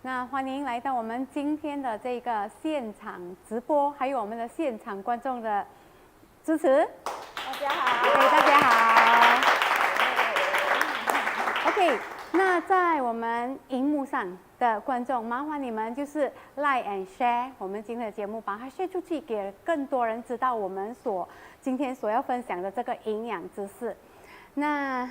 那欢迎来到我们今天的这个现场直播，还有我们的现场观众的支持。大家好，大家好。OK， 那在我们荧幕上的观众，麻烦你们就是 like and share 我们今天的节目，把它 share 出去，给更多人知道我们今天所要分享的这个营养知识。那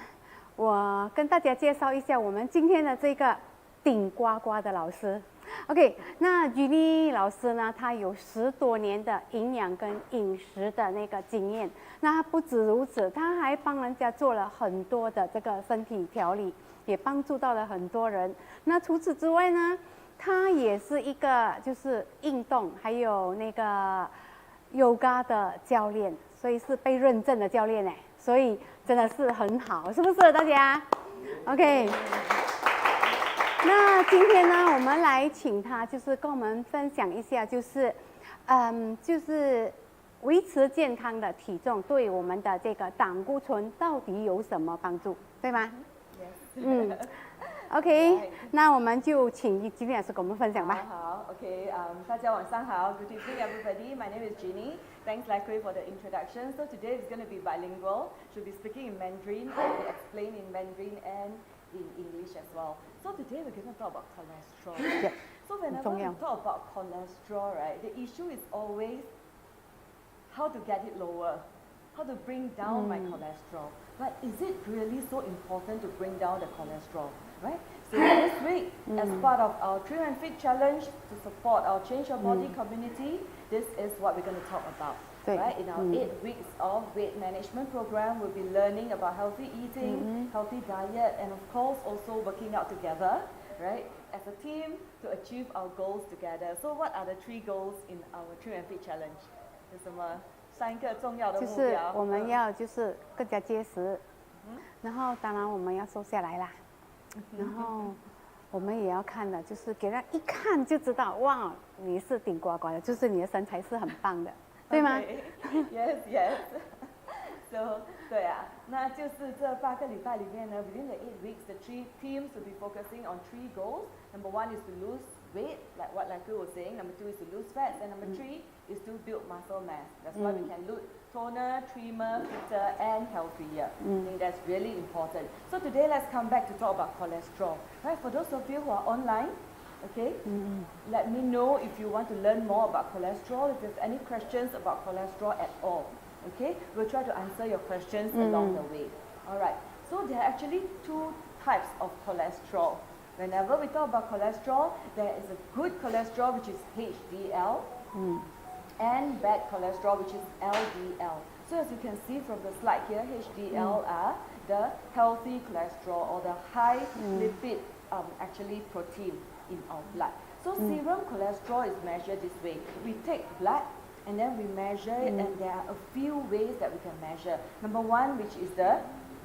我跟大家介绍一下我们今天的这个顶呱呱的老师。OK， 那 Ginny 老师呢，他有10多年的营养跟饮食的那个经验。那他不止如此，他还帮人家做了很多的这个身体调理，也帮助到了很多人。那除此之外呢，他也是一个就是运动还有那个 yoga 的教练，所以是被认证的教练哎，所以真的是很好，是不是大家 ？OK。那今天呢，我们来请他，就是跟我们分享一下，就是维持健康的体重对我们的这个胆固醇到底有什么帮助，对吗？ Yes. OK， 那我们就请Ginny老师跟我们分享吧。好 ，OK， 大家晚上好 ，Good evening everybody. My name is Ginny. Thanks, Lakui, for the introduction. So today is going to be bilingual. Should be speaking in Mandarin. I'll be explaining in Mandarin and in English as well. So today we're going to talk about cholesterol. Yeah. So whenever we talk about cholesterol, right, the issue is always how to get it lower, how to bring down my cholesterol. But is it really so important to bring down the cholesterol, right? So this week, as part of our Trim and Fit Challenge to support our Change Your Body community, this is what we're going to talk about. Right? In our 8 weeks of weight management program, we'll be learning about healthy eating, healthy diet, and of course also working out together, right? As a team to achieve our goals together. So what are the 3 goals in our Trim and Fit Challenge? 有什么3个重要的目标？就是我们要就是更加结实，然后当然我们要瘦下来啦，然后我们也要看的，就是给人一看就知道，哇，你是顶呱呱的，就是你的身材是很棒的。对吗 ？Yes, yes. So 对啊，那就是这8个礼拜里面呢 ，within the 8 weeks, the 3 teams will be focusing on 3 goals. Number 1 is to lose weight, like what Lakui was saying. Number 2 is to lose fat, and number 3 is to build muscle mass. That's why we can look toner, trimmer, fitter, and healthier. I think that's really important. So today, let's come back to talk about cholesterol. Right? For those of you who are online. Okay, let me know if you want to learn more about cholesterol, if there's any questions about cholesterol at all. Okay, we'll try to answer your questions along the way. Alright, so there are actually 2 types of cholesterol. Whenever we talk about cholesterol, there is a good cholesterol, which is HDL, and bad cholesterol, which is LDL. So as you can see from the slide here, HDL are the healthy cholesterol or the high lipid actually protein in our blood. So serum cholesterol is measured this way. We take blood and then we measure it, and there are a few ways that we can measure. Number 1, which is the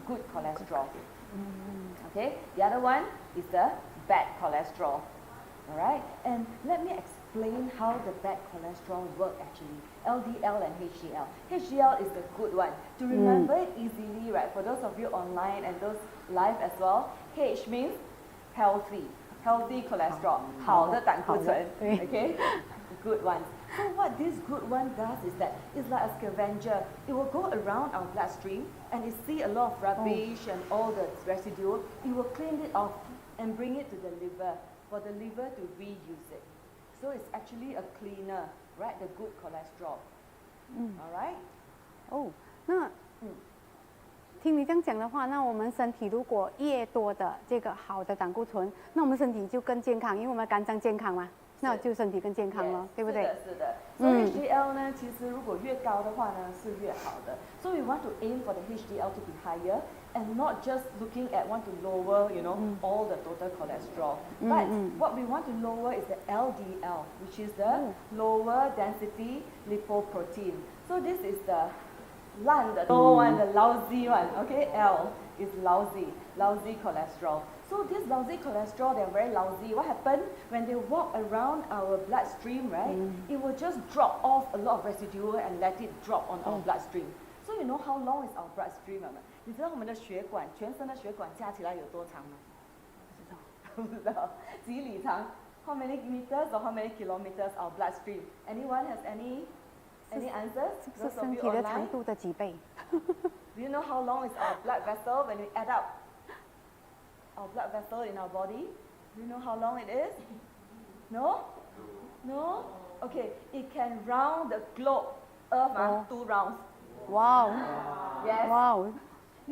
good cholesterol. Okay, the other one is the bad cholesterol. Alright, and let me explain how the bad cholesterol work actually. LDL and HDL. HDL is the good one. To remember it easily, right, for those of you online and those live as well, H means healthy. Healthy cholesterol, 好的胆固醇 okay, good ones. So what this good one does is that it's like a scavenger. It will go around our bloodstream and it see a lot of rubbish and all the residue. It will clean it off and bring it to the liver for the liver to reuse it. So it's actually a cleaner, right? The good cholesterol. All right? Oh, 那听你这样讲的话，那我们身体如果越多的这个好的胆固醇，那我们身体就更健康，因为我们肝脏健康嘛，那就身体更健康了，对不对？是的。So HDL 呢，其实如果越高的话呢，是越好的。So we want to aim for the HDL to be higher, and not just looking at want to lower, you know, all the total cholesterol. But what we want to lower is the LDL, which is the lower density lipoprotein. So this is the 烂的 low one, the lousy one. Okay, L is lousy cholesterol. So this lousy cholesterol, they're very lousy. What happens when they walk around our bloodstream, right? It will just drop off a lot of residue and let it drop on our bloodstream. So you know how long is our bloodstream? 你知道我们的血管，全身的血管加起来有多长吗？不知道，几里长 how many meters or how many kilometers our bloodstream? Anyone has any answers? 是 Those of 身 you 体的 online? 长度的几倍？ Do you know how long is our blood vessel when we add up our blood vessel in our body? Do you know how long it is? No? No? Okay, it can round the globe, Earth, Oh. 2 rounds. 哇哦， Yes? 哇哦，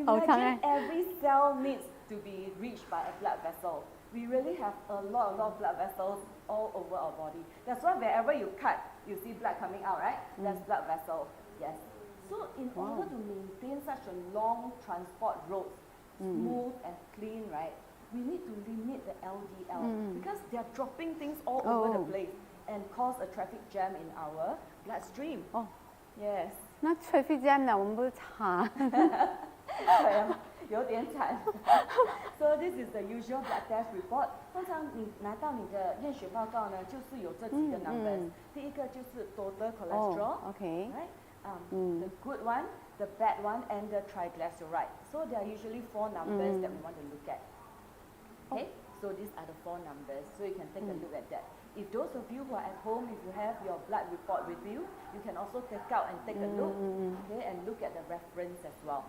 好长 Imagine 哎！ every cell needs to be reached by a blood vessel. We really have a lot of blood vessels all over our body. That's why wherever you cut, you see blood coming out, right? That's blood vessel. Yes. So in order to maintain such a long transport road, smooth and clean, right? We need to limit the LDL because they are dropping things all over the place and cause a traffic jam in our bloodstream. 哦， Yes. 那 traffic jam 呢？我们不是查？对啊，有点惨。So this is the usual blood test report. 通常你拿到你的验血报告呢，就是有这几个 numbers。第一个就是 total cholesterol, 哦 ，OK， right? The good one, the bad one, and the triglyceride. So there are usually 4 numbers that we want to look at. Okay, so these are the 4 numbers. So you can take a look at that. If those of you who are at home, if you have your blood report with you, you can also take out and take a look, okay, and look at the reference as well.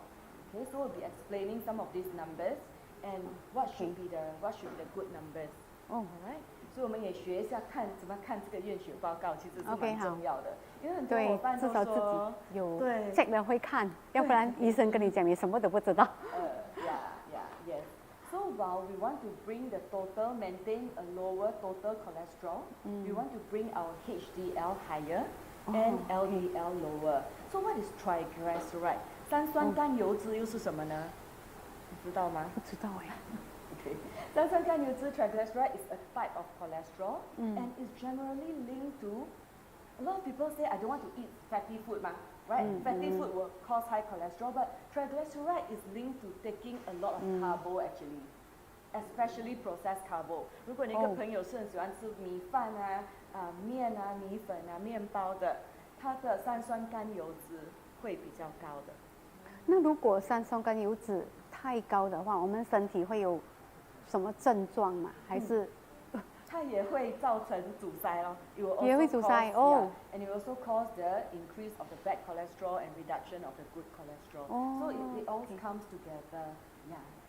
Okay, so we'll be explaining some of these numbers and what should be the good numbers. 哦 Alright, 所以我们也学一下怎么看这个验血报告，其实是 OK， 蛮重要的。因为很多对伙，伴都至少自说，己有对 check 了会看，要不然医生跟你讲你什么都不知道。 yes. So while we want to bring the total, maintain a lower total cholesterol, we want to bring our HDL higher and LDL lower. So what is triglyceride? 三酸甘油脂又是什么呢？你知道吗？不知道哎。 Okay. 三酸甘油脂 triglyceride is a type of cholesterol and is generally linked to. A lot of people say I don't want to eat fatty food, right? Fatty food will cause high cholesterol, but triglyceride is linked to taking a lot of carbo actually, especially processed carbo. 如果你一个朋友是很喜欢吃米饭啊、面啊、米粉啊、面包的，它的三酸甘油脂会比较高的。那如果三酸甘油脂太高的话，我们身体会有什么症状吗？还是？ 它也会造成阻塞咯。It will also 也会阻塞 cause, 哦。 yeah, and it will also cause the increase of the bad cholesterol and reduction of the good cholesterol. Oh, So it all okay. comes together,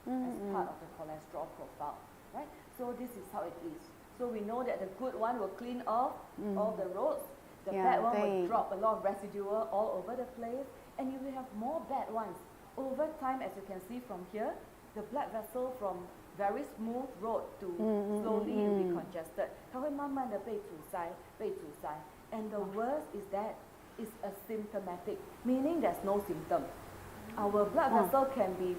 as part of the cholesterol profile, right? So this is how it is. So we know that the good one will clean off all the roads. The Yeah, bad one will 对。 drop a lot of residual all over the place, and you will have more bad ones. Over time, as you can see from here, the blood vessel from very smooth road to slowly it will be congested. 它会慢慢的被阻塞。And the worst is that it's asymptomatic, meaning there's no symptom. Our blood vessel can be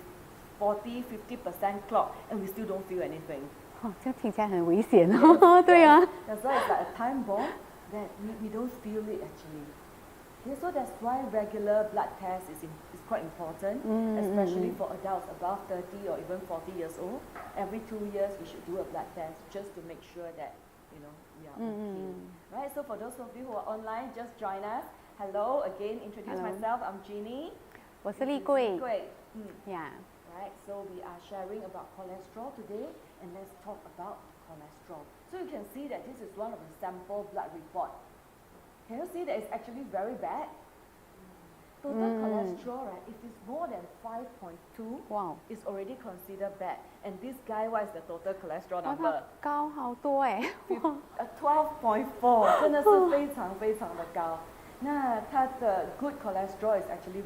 40-50% clogged, and we still don't feel anything. 哦，这听起来很危险哦。对啊。 That's why it's like a time bomb that we don't feel it actually. Okay, so that's why regular blood test is quite important, especially for adults above 30 or even 40 years old. Every 2 years we should do a blood test just to make sure that we are okay. Right, so for those of you who are online, just join us. Hello, again, introduce Hello. myself, I'm Ginny. 我是丽桂。Great. Yeah. Right, so we are sharing about cholesterol today, and let's talk about cholesterol. So you can see that this is one of the sample blood report. Can you see that it's actually very bad? Total cholesterol, right, if it's more than 5.2, Wow. it's already considered bad. And this guy, what is the total cholesterol 哇， number? 它高好多哎。 12.4, 真的是非常非常的高。那它的 good cholesterol is actually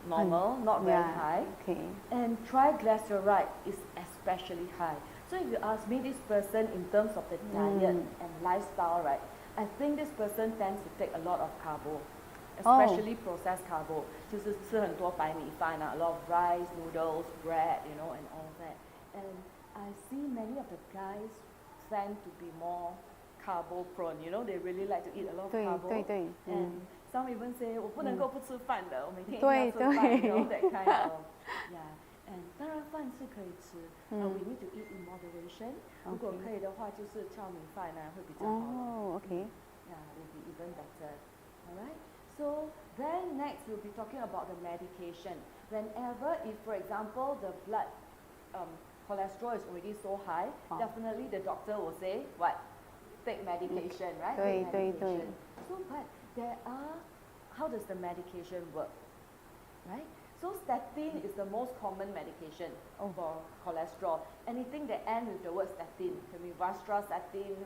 normal, not very Yeah, high. Okay. And triglyceride is especially high. So if you ask me this person in terms of the diet and lifestyle, right, I think this person tends to take a lot of carbo, especially processed carbo. 就是吃很多白米饭啊 a lot of rice, noodles, bread, and all that. And I see many of the guys tend to be more carbo prone. They really like to eat a lot of 对 carbo. 对对， And some even say 我不能够不吃饭的，我每天一定对要吃饭 对 that kind of, yeah. And 当然饭是可以吃，but we need to eat in moderation. 如果可以的话，就是糙米饭啊会比较好。哦，OK。 Yeah, will be even better. Alright. So then next we'll be talking about the medication. Whenever, if for example the blood cholesterol is already so high, definitely the doctor will say what? take medication, right? 对 Take 对对 medication. So, but there are, how does the medication work, right? So statin is the most common medication for cholesterol. Anything that ends with the word statin, can be vastrastatin,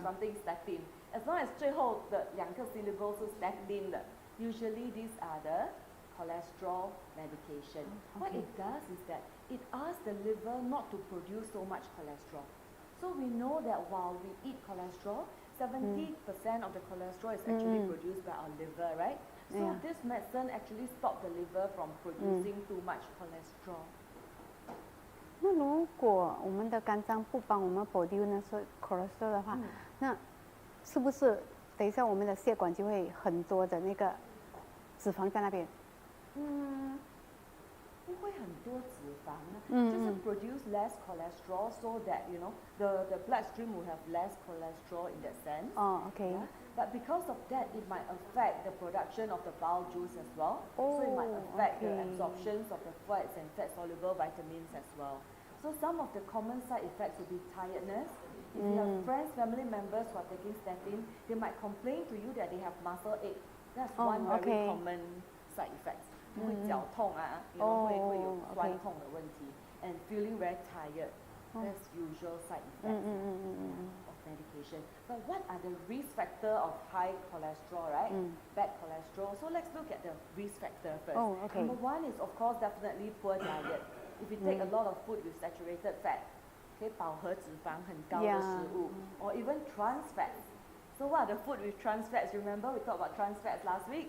something statin. As long as 最后的两个 syllable 是 statin 的 usually these are the cholesterol medication. What it does is that it asks the liver not to produce so much cholesterol. So we know that while we eat cholesterol, 70% of the cholesterol is actually produced by our liver, right? So this medicine actually stops the liver from producing too much cholesterol. 那如果我们的肝脏不帮我们 produce 那些 cholesterol 的话，那是不是等一下我们的血管就会很多的那个脂肪在那边？不会很多脂肪呢，就是 produce less cholesterol so that you know the bloodstream will have less cholesterol in that sense. Okay. Yeah? But because of that, it might affect the production of the bowel juice as well. So it might affect the absorptions of the fats and fat-soluble vitamins as well. So some of the common side effects will be tiredness. If you have friends, family members who are taking statin, they might complain to you that they have muscle ache. That's one very common side effect. 会绞痛啊，会有酸痛的问题 ，and feeling very tired. That's usual side effects of medication. But what are the risk factor of high cholesterol, right? Bad cholesterol. So let's look at the risk factor first. Number one is of course definitely poor diet. If you take a lot of food with saturated fat, 饱和脂肪很高的食物 or even trans fats. So what are the food with trans fats? Remember we talked about trans fats last week,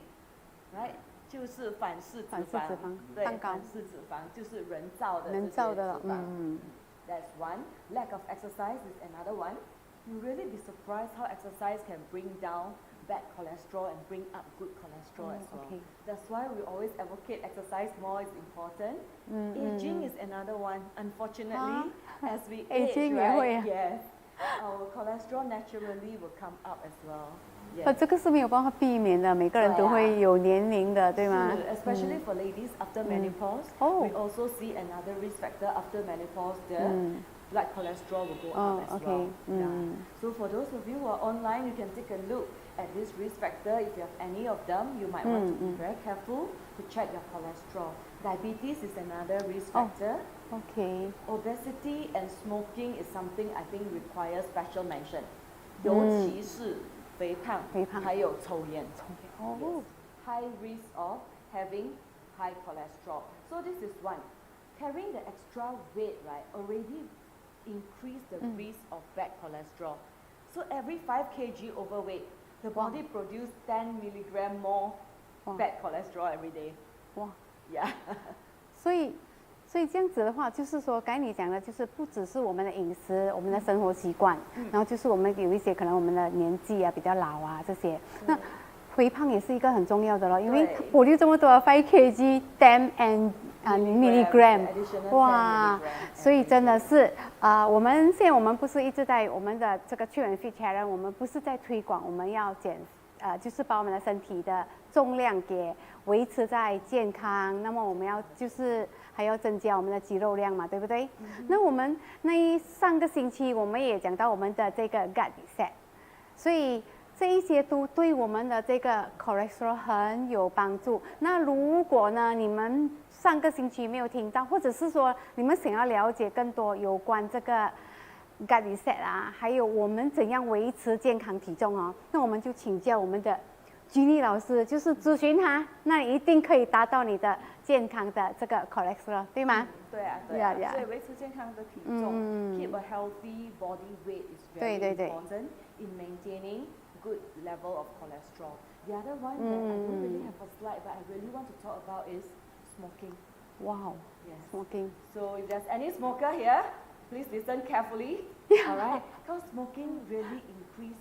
right? 就是反式脂肪，对，反式脂肪就是人造的这些脂肪。That's one. Lack of exercise is another one. You really be surprised how exercise can bring down bad cholesterol and bring up good cholesterol as well. That's why we always advocate exercise more is important. Aging is another one. Unfortunately, as we age, right? Yes, our cholesterol naturally will come up as well. 这个是没有办法避免的，每个人都会有年龄的，对吗？ Especially for ladies after menopause, we also see another risk factor after menopause. The blood cholesterol will go up as well. So for those of you who are online, you can take a look at this risk factor. If you have any of them, you might want to be very careful to check your cholesterol. Diabetes is another risk factor. Obesity and smoking is something I think requires special mention. 尤其是肥胖还有抽烟 high risk of having high cholesterol. So this is one. Carrying the extra weight, right, already increase the risk of bad cholesterol. So every 5 kg overweight, the body produce 10 milligram more bad cholesterol every day. Yeah. 所以这样子的话，就是说，刚才你讲的，就是不只是我们的饮食、我们的生活习惯，然后就是我们有一些可能我们的年纪啊比较老啊这些，那肥胖也是一个很重要的咯，因为我留这么多5 kg 10 milligram， 哇，所以真的是我们现在我们不是一直在我们的这个Children Fit Challenge，我们不是在推广我们要就是把我们的身体的重量给维持在健康，那么我们要就是还要增加我们的肌肉量嘛，对不对？那我们上个星期我们也讲到我们的这个 gut reset， 所以这一些都对我们的这个 cholesterol 很有帮助。那如果呢你们上个星期没有听到，或者是说你们想要了解更多有关这个gut reset 啊，还有我们怎样维持健康体重哦，那我们就请教我们的 Ginny 老师，就是咨询他，那你一定可以达到你的健康的这个 cholesterol， 对吗？对啊，对啊，所以维持健康的体重 ，keep a healthy body weight is very important in maintaining good level of cholesterol. The other one that I don't really have a slide, but I really want to talk about is smoking. Wow. Yes. Smoking. So if there's any smoker here, please listen carefully. All right, because smoking really increase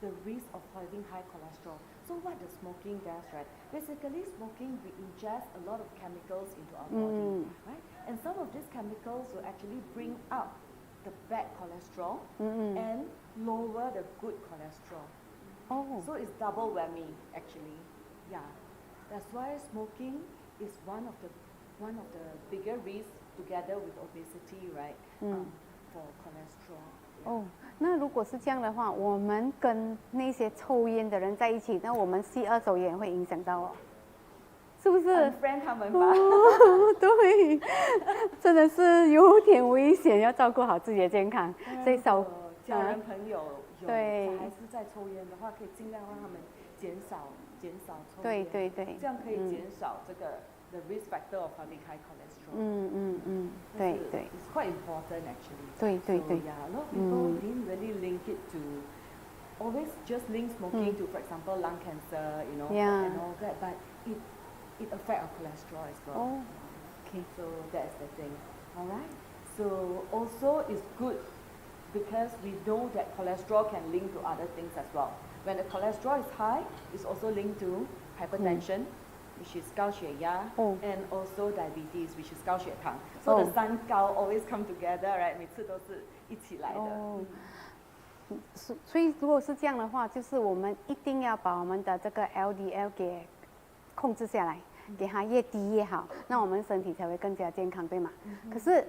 the risk of having high cholesterol. So what the smoking does, right? Basically, smoking we ingest a lot of chemicals into our body, right? And some of these chemicals will actually bring up the bad cholesterol and lower the good cholesterol. So it's double whammy actually. Yeah, that's why smoking is one of the bigger risks together with obesity, right? For cholesterol. 哦，那如果是这样的话，我们跟那些抽烟的人在一起，那我们吸二手烟会影响到哦，是不是？ friend 他们吧。哦，对，真的是有点危险，要照顾好自己的健康，所以少家人朋友有对小孩子在抽烟的话，可以尽量让他们减少抽烟，对对对，这样可以减少这个the risk factor of having high cholesterol。对对。It's quite important actually。对对对。 So yeah, a lot of people didn't really link it to always just link smoking to, for example, lung cancer, you know, Yeah. and all that, but it affects our cholesterol as well. Oh, okay. So that's the thing. All right. So also it's good because we know that cholesterol can link to other things as well. When the cholesterol is high, it's also linked to hypertension, which is 高血压, and also diabetes, which is 高血糖. So the 三高 always come together, right? 每次都是一起来的。所以如果是这样的话，就是我们一定要把我们的这个 LDL 给控制下来，给它越低越好，那我们身体才会更加健康，对吗？可是，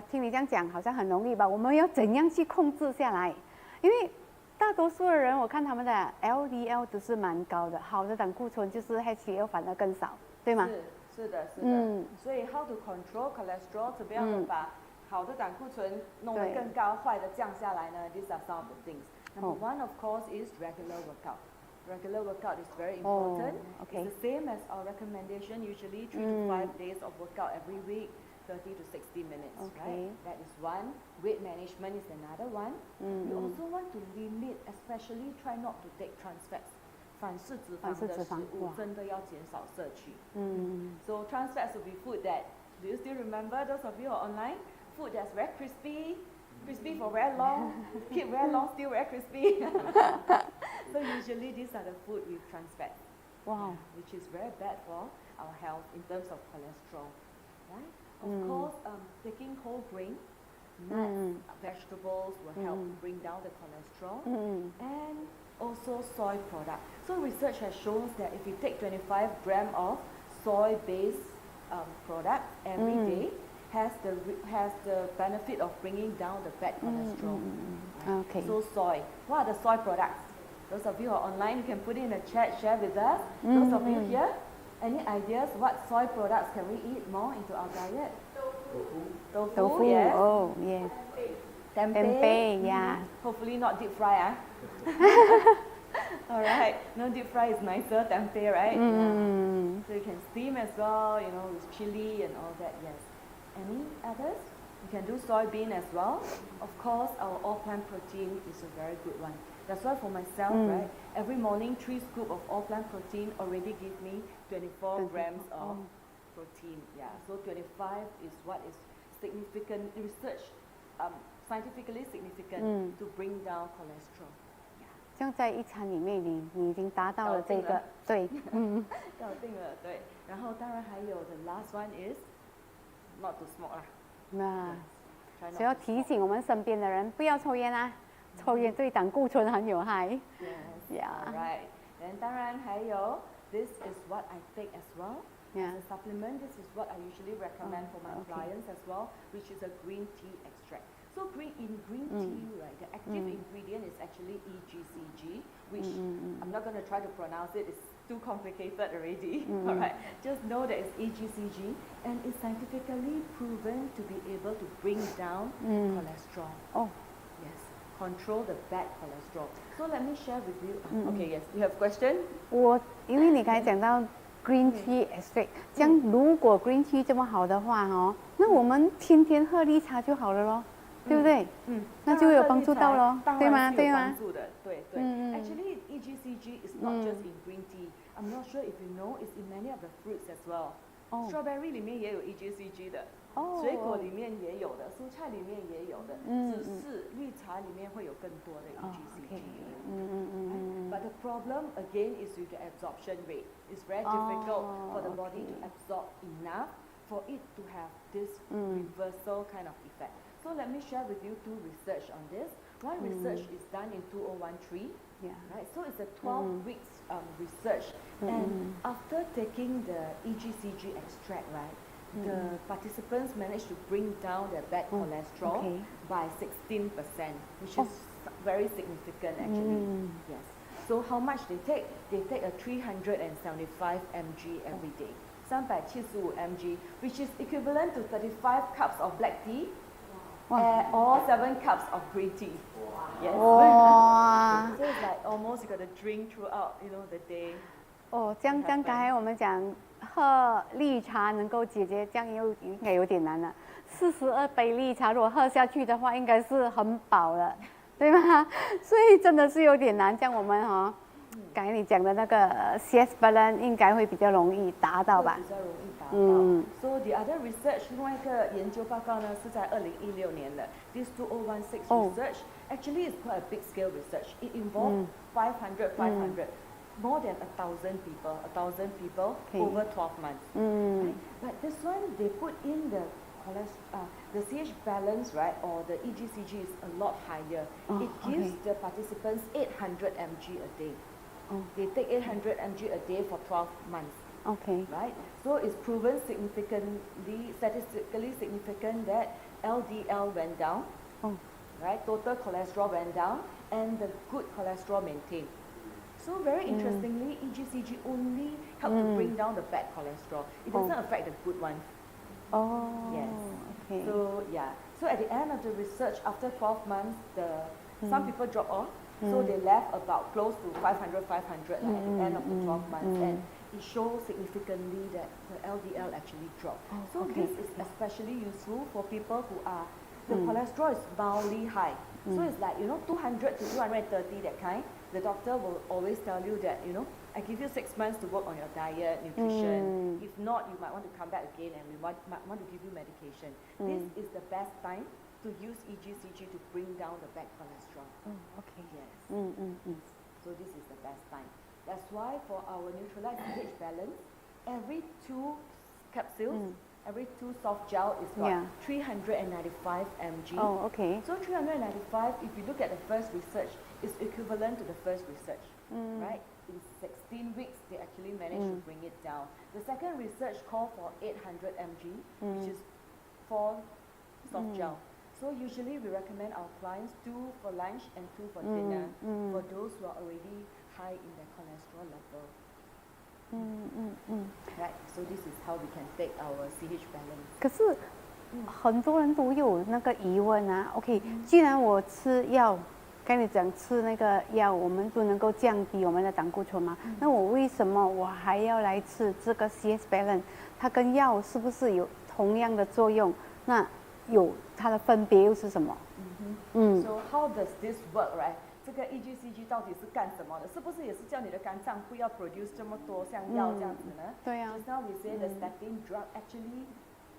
听你这样讲好像很容易吧？我们要怎样去控制下来？因为大多数的人，我看他们的 LDL 都是蛮高的，好的胆固醇就是 HDL 反而更少，对吗？是的。所以 how to control cholesterol， 怎么样的把好的胆固醇弄得更高，坏的降下来呢 ？These are some of the things. Number one, of course, is regular workout. Regular workout is very important. Okay. It's the same as our recommendation. Usually 3 to 5 days of workout every week, 30 to 60 minutes. Okay. Right? That is one. Weight management is another one. We also want to limit, especially try not to take trans fats. 反式脂肪的食物真的要减少摄取。So trans fats will be food that, do you still remember, those of you who are online? Food that's very crispy for very long, keep very long, still very crispy. So usually these are the food with trans fat. Wow. Which is very bad for our health in terms of cholesterol. Right? Of course, taking whole grain, nuts, vegetables will help bring down the cholesterol. And also soy product. So research has shown that if you take 25 grams of soy-based product every day, has the benefit of bringing down the bad cholesterol. Okay. So soy. What are the soy products? Those of you who are online, you can put it in the chat, share with us. Those of you here, any ideas what soy products can we eat more into our diet? Tofu, yes. Oh, yes. Tempeh, yeah. Hopefully not deep fry, All right. No, deep fry is nicer, tempeh, right? Yeah. So you can steam as well, you know, with chili and all that, yes. Any others? You can do soybean as well. Of course, our all-plant protein is a very good one. That's why for myself, right, every morning 3 scoops of all-plant protein already give me 24 grams of protein. Yeah, so 25 is what is significant research, scientifically significant to bring down cholesterol. 这样在一餐里面你已经达到了这个，对，搞定了，对。然后当然还有 the last one is not to smoke 啦。那所以要提醒我们身边的人不要抽烟啊，抽烟对胆固醇很有害。Yeah. Right. And 当然还有 this is what I take as well. Yeah. As a supplement, this is what I usually recommend for my clients as well, which is a green tea extract. So green tea, right, the active ingredient is actually EGCG, which I'm not going to try to pronounce it, it's too complicated already. All right, just know that it's EGCG and it's scientifically proven to be able to bring down cholesterol. Oh. Yes, control the bad cholesterol. So let me share with you. Okay, yes, you have question? 因为你刚才讲到 green tea extract， 这样如果 green tea 这么好的话那我们天天喝绿茶就好了咯。对不对？那就有帮助到咯，对吗？对吗？对。Actually, EGCG is not just in green tea. I'm not sure if you know, it's in many of the fruits as well. Strawberry 里面也有 EGCG 的，水果里面也有的，蔬菜里面也有的，只是绿茶里面会有更多的 EGCG。But the problem again is with the absorption rate. It's very difficult for the body to absorb enough for it to have this reversal kind of effect. So let me share with you 2 research on this. One research is done in 2013. Yeah. Right. So it's a 12 weeks research, and after taking the EGCG extract, right, the participants managed to bring down their bad cholesterol by 16%, which is very significant actually. Yes. So how much they take? They take a 375 mg every day. 375 mg, which is equivalent to 35 cups of black tea or 7 cups of green tea. Yes. So it's like almost you got to drink throughout, the day. 这样刚才我们讲喝绿茶能够解决，这样应该有点难了。42杯绿茶如果喝下去的话，应该是很饱了，对吗？所以真的是有点难。像我们刚才你讲的那个 CS balance 应该会比较容易达到吧？比较容易达到。So the other research 另外一个研究报告呢是在2016年的 ，this 2016 research actually is quite a big scale research. It involved 500. More than 1,000 people over 12 months. Right? But this one, they put in the CH balance, right, or the EGCG is a lot higher. It gives the participants 800 mg a day. They take 800 mg a day for 12 months. Right? So it's proven statistically significant that LDL went down, right? Total cholesterol went down, and the good cholesterol maintained. So very interestingly, EGCG only helps to bring down the bad cholesterol. It doesn't affect the good ones. Yes. So yeah. So at the end of the research, after 12 months, some people drop off. So they left about close to 500 like at the end of the 12 months. And it shows significantly that the LDL actually dropped. So this is especially useful for people who are, the cholesterol is mildly high. So it's like, 200 to 230, that kind. The doctor will always tell you that, I give you 6 months to work on your diet, nutrition. If not, you might want to come back again and we might want to give you medication. This is the best time to use EGCG to bring down the bad cholesterol. Yes. So this is the best time. That's why for our neutralized pH balance, every 2 capsules, every 2 soft gel is got 395 mg. So 395, if you look at the first research, is equivalent to the first research, right? In 16 weeks, they actually managed to bring it down. The second research called for 800 mg, which is 4 soft gel. So usually we recommend our clients 2 for lunch and 2 for dinner for those who are already high in their cholesterol level. Right, so this is how we can take our CH balance. 可是很多人都有那个疑问啊。既然我吃药，跟你讲吃那个药，我们都能够降低我们的胆固醇吗？那我为什么我还要来吃这个 CS balance？ 它跟药是不是有同样的作用？那有它的分别又是什么？So how does this work, right? 这个 EGCG 到底是干什么的？是不是也是叫你的肝脏不要 produce 这么多像药这样子呢？对呀。Just now we say the statin drug actually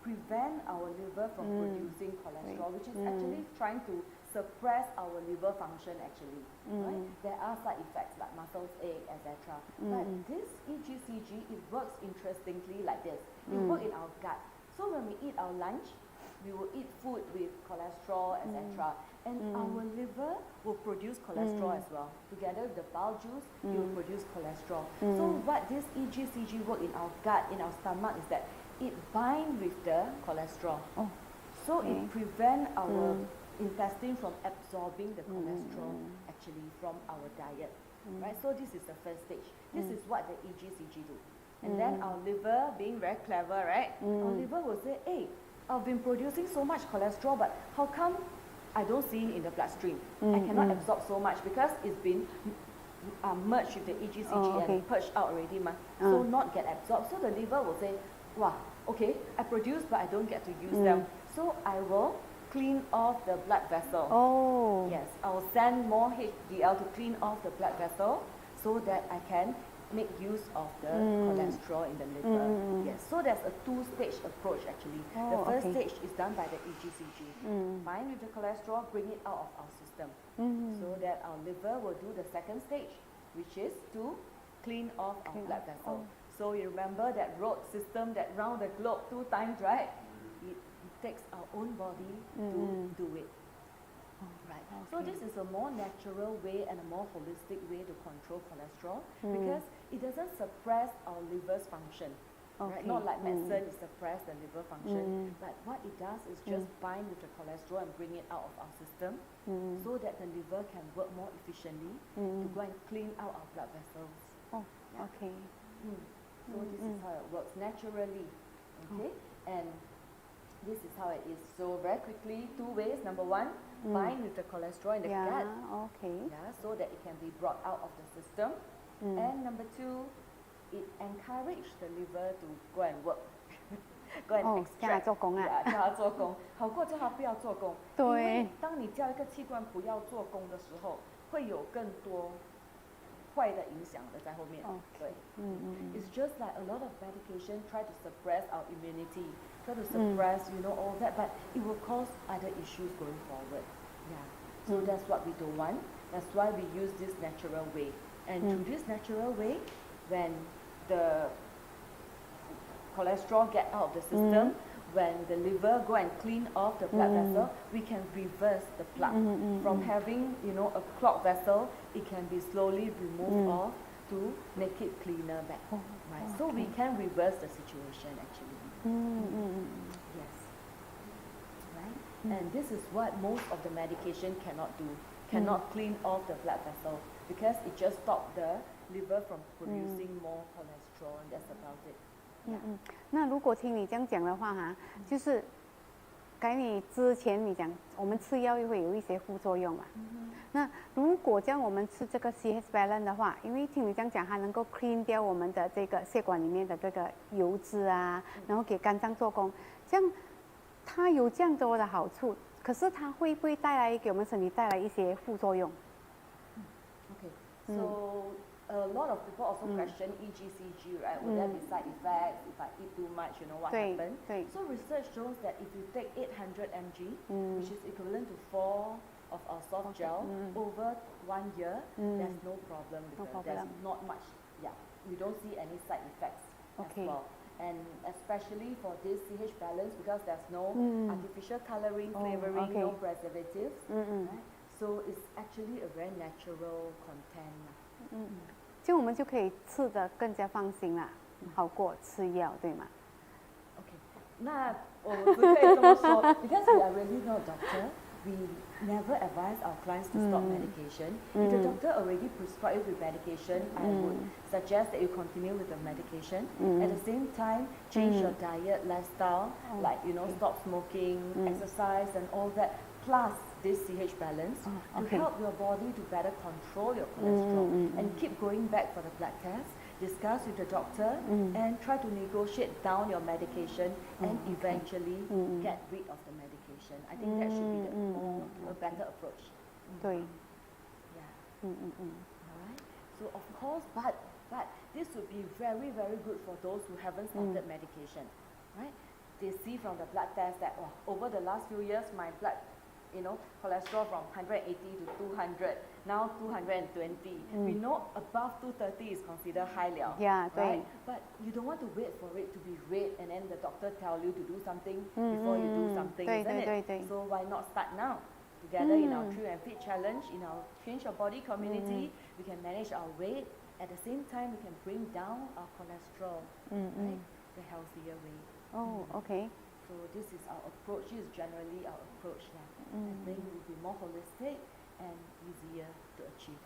prevent our liver from producing cholesterol, which is actually trying to suppress our liver function actually. Right? There are side effects like muscle ache, etc. But this EGCG, it works interestingly like this. It works in our gut. So when we eat our lunch, we will eat food with cholesterol, etc. And our liver will produce cholesterol as well. Together with the bile juice, it will produce cholesterol. So what this EGCG work in our gut, in our stomach, is that it binds with the cholesterol. So it prevents our intestine from absorbing the cholesterol actually from our diet. Right? So this is the first stage. This is what the EGCG do. And then our liver, being very clever, right? Our liver will say, hey, I've been producing so much cholesterol, but how come I don't see it in the bloodstream? I cannot absorb so much because it's been merged with the EGCG and purged out already, so not get absorbed. So the liver will say, wow, okay, I produce but I don't get to use them. So I will clean off the blood vessel. Yes, I will send more HDL to clean off the blood vessel so that I can make use of the cholesterol in the liver. Yes, so there's a 2-stage approach actually. The first stage is done by the EGCG. Bind with the cholesterol, bring it out of our system. So that our liver will do the second stage, which is to clean off our blood vessel. So you remember that road system that round the globe 2 times, right? It takes our own body to do it. Right. So this is a more natural way and a more holistic way to control cholesterol because it doesn't suppress our liver's function. right? Not like medicine, it suppress the liver function, but what it does is just bind with the cholesterol and bring it out of our system, so that the liver can work more efficiently to go and clean out our blood vessels. Oh, okay. So this is how it works naturally, okay? And this is how it is. So very quickly, 2 ways. Number 1, bind with the cholesterol in the gut, so that it can be brought out of the system. And number 2, it encourages the liver to go and work, go and extract. 叫他做工啊。叫他做工，好过叫他不要做工。对。因为当你叫一个器官不要做工的时候，会有更多坏的影响的在后面。对。It's just like a lot of medication try to suppress our immunity, try to suppress, all that, but it will cause other issues going forward. Yeah. So that's what we don't want. That's why we use this natural way. And through this natural way, when the cholesterol get out of the system, when the liver go and clean off the blood vessel, we can reverse the plaque. From having, a clogged vessel, it can be slowly removed off to make it cleaner back. Right? So we can reverse the situation actually. Yes. Right? And this is what most of the medication cannot do. Cannot clean off the blood vessel because it just stops the liver from producing more cholesterol, and that's about it. 那如果听你这样讲的话哈，就是该你之前你讲我们吃药又会有一些副作用嘛。那如果这样我们吃这个 CH balance 的话，因为听你这样讲，它能够 clean 掉我们的这个血管里面的这个油脂啊，然后给肝脏做工，这样它有这样多的好处，可是它会不会带来给我们身体带来一些副作用？Okay, so a lot of people also question EGCG, right? Will there be side effects if I eat too much? What happens? So research shows that if you take 800 mg, which is equivalent to 4 of our soft gel, over 1 year, there's no problem with it. There's not much, we don't see any side effects as well. And especially for this CH balance, because there's no artificial coloring, flavoring, no preservatives, right? So it's actually a very natural content. 就我们就可以吃得更加放心啦，好过吃药，对吗 ？Okay， 那我只可以这么说 ，because we are really not a doctor, we never advise our clients to stop medication. If the doctor already prescribed you with medication, I would suggest that you continue with the medication. At the same time, change your diet, lifestyle, like stop smoking, exercise, and all that. Plus this CH balance to help your body to better control your cholesterol and keep going back for the blood test, discuss with the doctor and try to negotiate down your medication and eventually get rid of the medication. I think that should be a better approach. 对 Yeah. Alright. So of course, but this would be very, very good for those who haven't started medication. Right? They see from the blood test that over the last few years my blood cholesterol from 180 to 200, now 220. We know above 230 is considered high liao, right? But you don't want to wait for it to be red and then the doctor tell you to do something before you do something, isn't it? So why not start now? Together in our True and Fit Challenge, in our Change Your Body community, we can manage our weight. At the same time, we can bring down our cholesterol, right? The healthier way. Oh, okay. So this is our approach. This is generally our approach now. I think it will be more holistic and easier to achieve,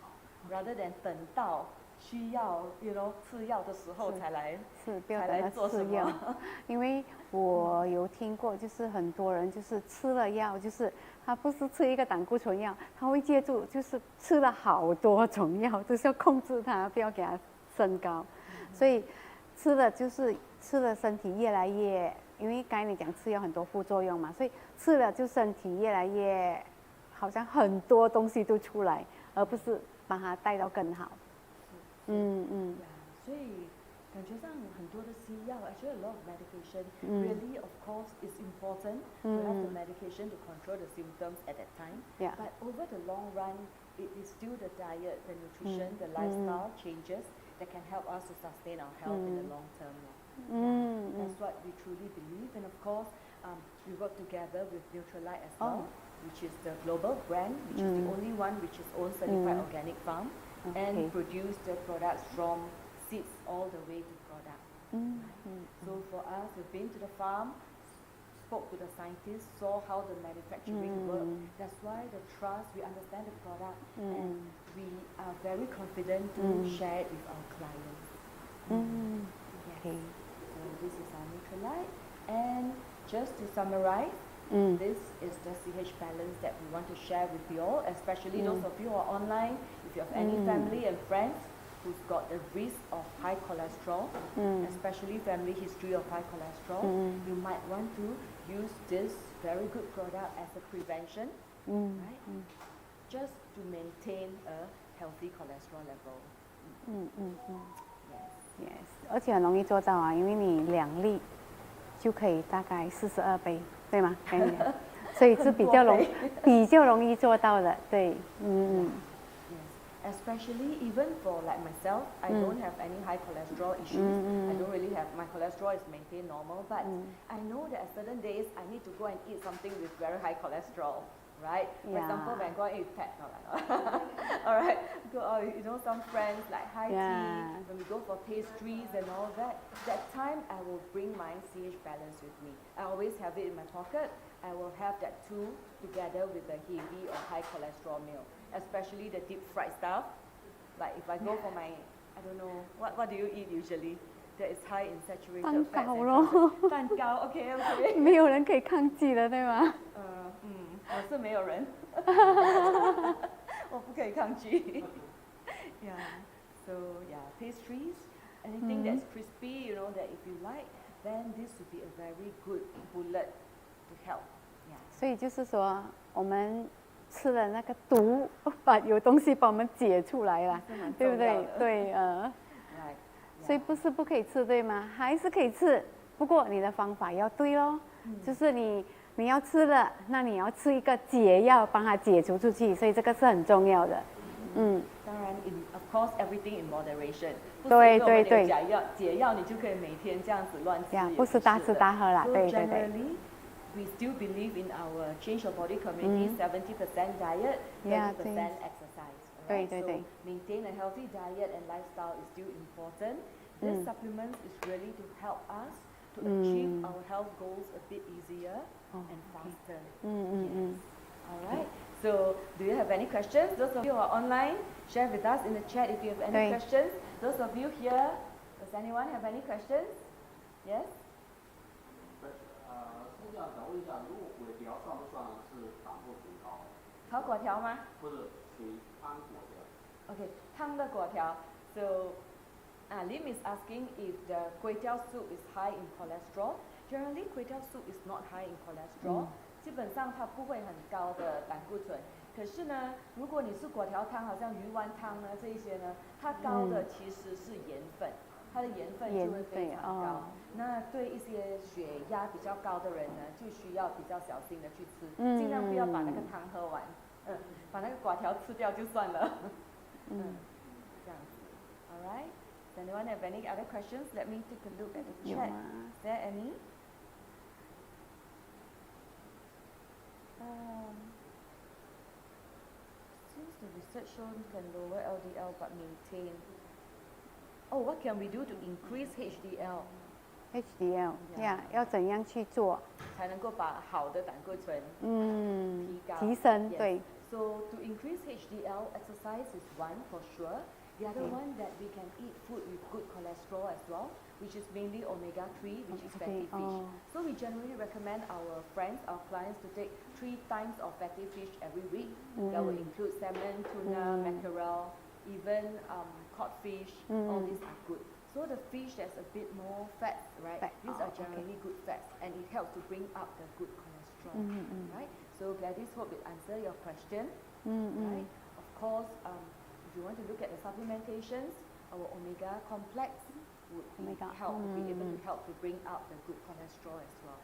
rather than 等到需要吃药的时候才来做什么。因为我有听过，就是很多人就是吃了药，就是他不是吃一个胆固醇药，他会借助就是吃了好多种药，就是要控制它，不要给它升高。所以吃了身体越来越。因为刚才你讲吃药很多副作用嘛，所以吃了就身体越来越好像很多东西都出来，而不是把它带到更好。所以感觉上很多的西药 actually a lot of medication really of course is important to have the medication to control the symptoms at that time. But over the long run, it is still the diet, the nutrition, the lifestyle changes that can help us to sustain our health in the long term. That's what we truly believe, and of course we work together with Nutrilite as well, which is the global brand, which is the only one which is own certified organic farm and produce the products from seeds all the way to product. So for us, we've been to the farm, spoke to the scientists, saw how the manufacturing works. That's why the trust, we understand the product, and we are very confident to share it with our clients. Yes. Okay. So this is our Nutrilite, and just to summarize, this is the CH balance that we want to share with you all, especially those of you who are online. If you have any family and friends who's got the risk of high cholesterol, especially family history of high cholesterol, you might want to use this very good product as a prevention, right? Just to maintain a healthy cholesterol level. Yes， 而且很容易做到啊，因为你2粒就可以大概42杯，对吗？所以是比较容易做到的，对，Especially even for like myself, I don't have any high cholesterol issues. I don't really have, my cholesterol is maintained normal, but I know that at certain days I need to go and eat something with very high cholesterol, right? For example, when I go and eat pet, all right, go out, you know, some friends like high tea, when we go for pastries and all that, that time I will bring my CH balance with me. I always have it in my pocket. I will have that too together with the heavy or high cholesterol meal, especially the deep fried stuff. Like if I go for my, I don't know, what do you eat usually? That is high in saturated fats. 蛋糕咯，蛋糕 ，OK OK。没有人可以抗拒的，对吗？我是没有人，我不可以抗拒。Yeah, so yeah, pastries, anything that's crispy, you know, that if you like, then this would be a very good bullet to help. 所以就是说，我们吃了那个毒，有东西把我们解出来了，对不对？对，所以不是不可以吃，对吗？还是可以吃，不过你的方法要对咯，就是你要吃了，那你要吃一个解药，帮它解除出去，所以这个是很重要的。当然 of course everything in moderation。对对对。解药你就可以每天这样子乱吃，不是大吃大喝啦，对对对。We still believe in our Change Your Body community, 70% diet, 30% exercise. Right? So maintain a healthy diet and lifestyle is still important. This supplement is really to help us to achieve our health goals a bit easier and faster. Yes. All right. So do you have any questions? Those of you who are online, share with us in the chat if you have any questions. Those of you here, does anyone have any questions? Yes? 这样想问一下，如果果条算不算是胆固醇高？烤果条吗？不是，属于汤果条。Okay, 汤的果条。So, Lim is asking if the kway teow soup is high in cholesterol. Generally, kway teow soup is not high in cholesterol. 基本上它不会很高的胆固醇。可是呢，如果你是果条汤，好像鱼丸汤呢这一些呢，它高的其实是盐分。它的盐分就会非常高，那对一些血压比较高的人呢，就需要比较小心的去吃，尽量不要把那个汤喝完，把那个果条吃掉就算了，这样子 ，Alright? Does anyone have any other questions? Let me take a look at the chat. Is there any? Since the research shown can lower LDL but maintain. Oh, what can we do to increase HDL? HDL， 要怎样去做才能够把好的胆固醇提升？对。So to increase HDL, exercise is one for sure. The other one that we can eat food with good cholesterol as well, which is mainly omega-3, which is fatty fish. So we generally recommend our friends, our clients to take 3 times of fatty fish every week. That will include salmon, tuna, mackerel, even codfish. All these are good. So the fish that's a bit more fat, right? These are generally good fats, and it helps to bring up the good cholesterol, right? So Gladys, hope it answer your question, right? Of course, if you want to look at the supplementations, our omega complex would be able to help to bring up the good cholesterol as well.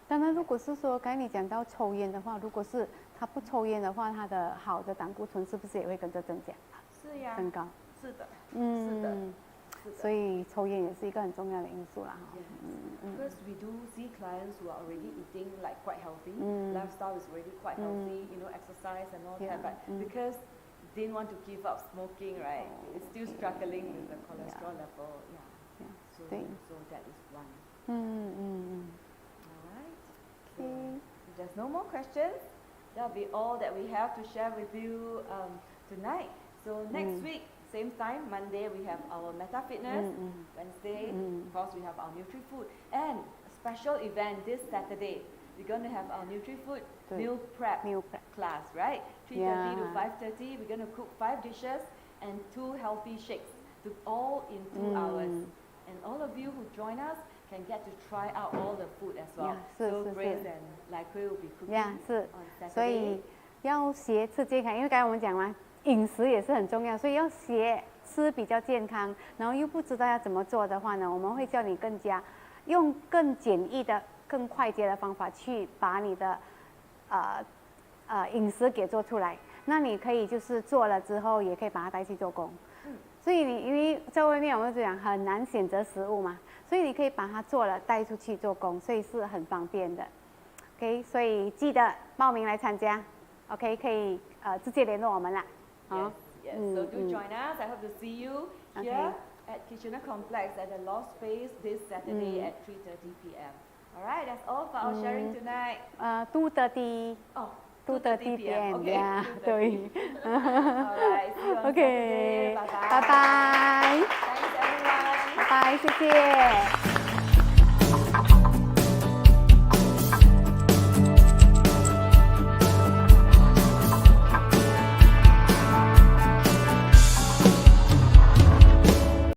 当然，如果是说刚才你讲到抽烟的话，如果是他不抽烟的话，他的好的胆固醇是不是也会跟着增加？是呀，增高。是的，是的。所以抽烟也是一个很重要的因素啦。Because we do see clients who are already eating like quite healthy, lifestyle is already quite healthy, you know, exercise and all that, but because didn't want to give up smoking, right? It's still struggling with the cholesterol level. Yeah. So 对 So that is one. 嗯 Alright. So ，OK， if there's no more questions, that'll be all that we have to share with you tonight. So next week, same time, Monday we have our Meta Fitness. Wednesday, of course, we have our NutriFood. And a special event this Saturday. We're going to have our NutriFood meal prep meal prep class, right? 3:30 Yeah. to 5:30. We're going to cook 5 dishes and 2 healthy shakes, all in 2 hours. And all of you who join us can get to try out all the food as well. Yeah, 是 so 是 Grace 是 and Lai Kui will be cooking 呀，是， on 所 Saturday. 以要学吃健康，因为刚才我们讲嘛，饮食也是很重要，所以要学吃比较健康，然后又不知道要怎么做的话呢，我们会教你用更简易的、更快捷的方法去把你的饮食给做出来。那你可以就是做了之后，也可以把它带去做工。所以因为在外面我们就讲很难选择食物嘛，所以你可以把它做了带出去做工，所以是很方便的。OK， 所以记得报名来参加。OK， 可以直接联络我们啦。 Yes, yes. So do join us. I hope to see you here at Kitchener Complex at the Loft Space this Saturday at 3:30 p.m. All right, that's all for our sharing tonight. 2:30 Oh, 2:30 p.m. Okay, Yeah， 2:30. 对。 All right, see you on OK， Saturday. Bye bye. 拜拜， Thanks everyone. 拜拜，谢谢。